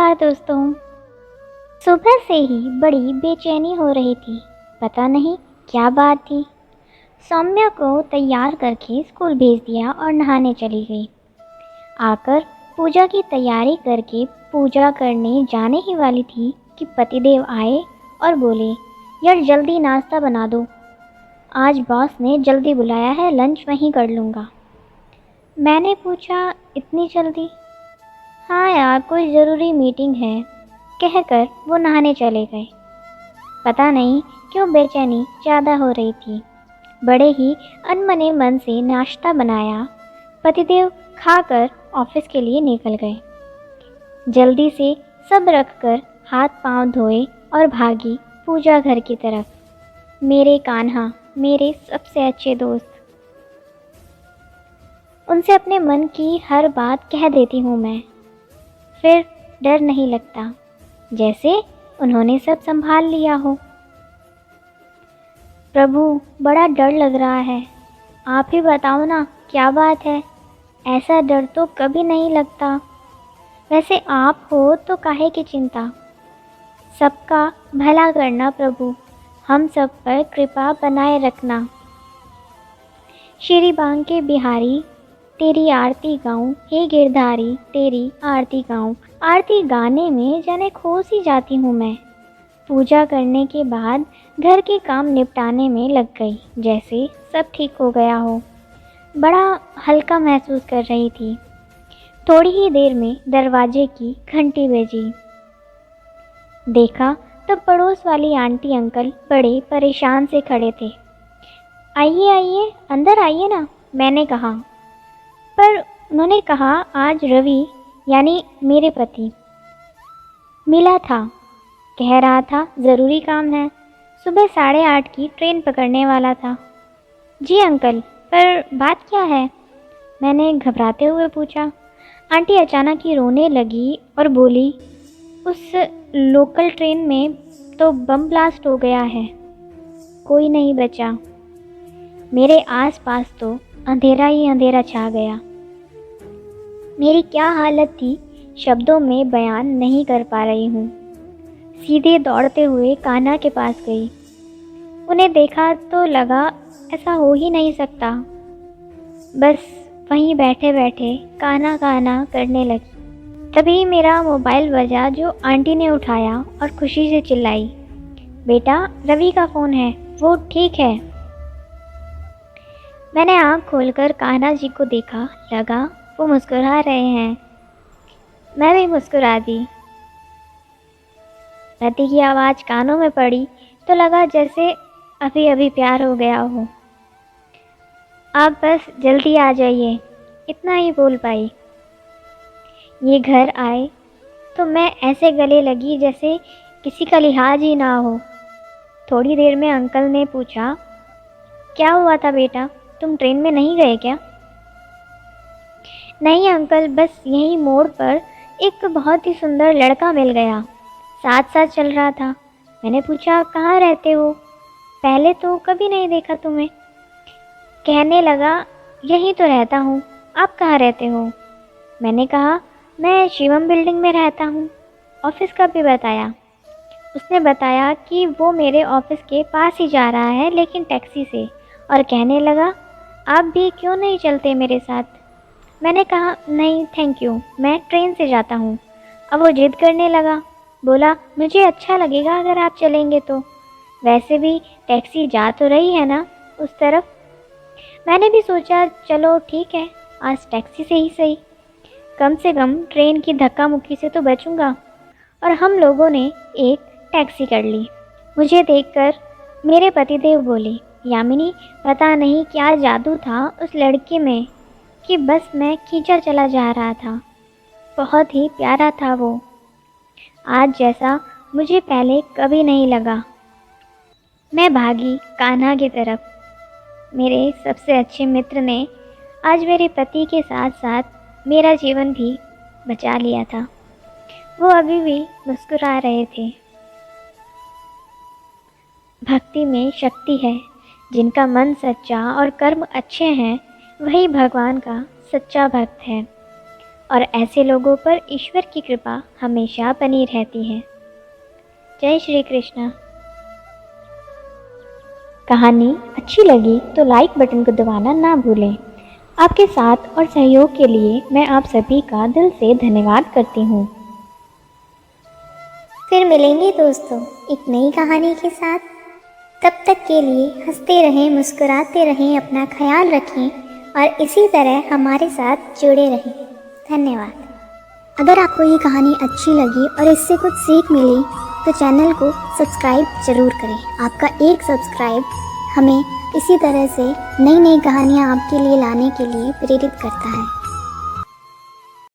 नमस्कार दोस्तों। सुबह से ही बड़ी बेचैनी हो रही थी। पता नहीं क्या बात थी। सौम्या को तैयार करके स्कूल भेज दिया और नहाने चली गई। आकर पूजा की तैयारी करके पूजा करने जाने ही वाली थी कि पतिदेव आए और बोले, यार जल्दी नाश्ता बना दो, आज बॉस ने जल्दी बुलाया है, लंच वहीं कर लूँगा। मैंने पूछा, इतनी जल्दी? हाँ यार, कोई ज़रूरी मीटिंग है, कहकर वो नहाने चले गए। पता नहीं क्यों बेचैनी ज़्यादा हो रही थी। बड़े ही अनमने मन से नाश्ता बनाया। पतिदेव खाकर ऑफिस के लिए निकल गए। जल्दी से सब रखकर हाथ पांव धोए और भागी पूजा घर की तरफ। मेरे कान्हा, मेरे सबसे अच्छे दोस्त, उनसे अपने मन की हर बात कह देती हूँ मैं। फिर डर नहीं लगता, जैसे उन्होंने सब संभाल लिया हो। प्रभु, बड़ा डर लग रहा है, आप ही बताओ ना क्या बात है। ऐसा डर तो कभी नहीं लगता। वैसे आप हो तो काहे की चिंता। सबका भला करना प्रभु, हम सब पर कृपा बनाए रखना। श्री बांके बिहारी, तेरी आरती गाऊं, हे गिरधारी तेरी आरती गाऊं। आरती गाने में जाने खो सी जाती हूँ मैं। पूजा करने के बाद घर के काम निपटाने में लग गई, जैसे सब ठीक हो गया हो। बड़ा हल्का महसूस कर रही थी। थोड़ी ही देर में दरवाजे की घंटी बजी। देखा तब पड़ोस वाली आंटी अंकल बड़े परेशान से खड़े थे। आइए आइए, अंदर आइए ना, मैंने कहा। पर उन्होंने कहा आज रवि यानी मेरे पति मिला था, कह रहा था ज़रूरी काम है, सुबह 8:30 की ट्रेन पकड़ने वाला था। जी अंकल, पर बात क्या है? मैंने घबराते हुए पूछा। आंटी अचानक ही रोने लगी और बोली, उस लोकल ट्रेन में तो बम ब्लास्ट हो गया है, कोई नहीं बचा। मेरे आसपास तो अंधेरा ही अंधेरा छा गया। मेरी क्या हालत थी शब्दों में बयान नहीं कर पा रही हूँ। सीधे दौड़ते हुए कान्हा के पास गई। उन्हें देखा तो लगा ऐसा हो ही नहीं सकता। बस वहीं बैठे बैठे कान्हा कान्हा करने लगी। तभी मेरा मोबाइल बजा, जो आंटी ने उठाया और खुशी से चिल्लाई, बेटा रवि का फ़ोन है, वो ठीक है। मैंने आँख खोलकर कान्हा जी को देखा, लगा वो मुस्कुरा रहे हैं। मैं भी मुस्कुरा दी। पति की आवाज़ कानों में पड़ी तो लगा जैसे अभी अभी प्यार हो गया हो। आप बस जल्दी आ जाइए, इतना ही बोल पाई। ये घर आए तो मैं ऐसे गले लगी जैसे किसी का लिहाज ही ना हो। थोड़ी देर में अंकल ने पूछा, क्या हुआ था बेटा, तुम ट्रेन में नहीं गए क्या? नहीं अंकल, बस यहीं मोड़ पर एक बहुत ही सुंदर लड़का मिल गया, साथ साथ चल रहा था। मैंने पूछा, कहाँ रहते हो, पहले तो कभी नहीं देखा तुम्हें। कहने लगा, यहीं तो रहता हूँ, आप कहाँ रहते हो? मैंने कहा, मैं शिवम बिल्डिंग में रहता हूँ। ऑफिस का भी बताया। उसने बताया कि वो मेरे ऑफिस के पास ही जा रहा है, लेकिन टैक्सी से, और कहने लगा, आप भी क्यों नहीं चलते मेरे साथ? मैंने कहा, नहीं थैंक यू, मैं ट्रेन से जाता हूँ। अब वो जिद करने लगा, बोला, मुझे अच्छा लगेगा अगर आप चलेंगे तो, वैसे भी टैक्सी जा तो रही है ना उस तरफ। मैंने भी सोचा चलो ठीक है, आज टैक्सी से ही सही, कम से कम ट्रेन की धक्का मुक्की से तो बचूंगा। और हम लोगों ने एक टैक्सी कर ली। मुझे देखकर मेरे पतिदेव बोले, यामिनी, पता नहीं क्या जादू था उस लड़के में कि बस मैं खींचा चला जा रहा था। बहुत ही प्यारा था वो, आज जैसा मुझे पहले कभी नहीं लगा। मैं भागी कान्हा की तरफ। मेरे सबसे अच्छे मित्र ने आज मेरे पति के साथ साथ मेरा जीवन भी बचा लिया था। वो अभी भी मुस्कुरा रहे थे। भक्ति में शक्ति है। जिनका मन सच्चा और कर्म अच्छे हैं, वही भगवान का सच्चा भक्त है। और ऐसे लोगों पर ईश्वर की कृपा हमेशा बनी रहती है। जय श्री कृष्ण। कहानी अच्छी लगी तो लाइक बटन को दबाना ना भूलें। आपके साथ और सहयोग के लिए मैं आप सभी का दिल से धन्यवाद करती हूँ। फिर मिलेंगे दोस्तों एक नई कहानी के साथ। तब तक के लिए हंसते रहें, मुस्कुराते रहें, अपना ख्याल रखें और इसी तरह हमारे साथ जुड़े रहें। धन्यवाद। अगर आपको ये कहानी अच्छी लगी और इससे कुछ सीख मिली तो चैनल को सब्सक्राइब ज़रूर करें। आपका एक सब्सक्राइब हमें इसी तरह से नई नई कहानियाँ आपके लिए लाने के लिए प्रेरित करता है।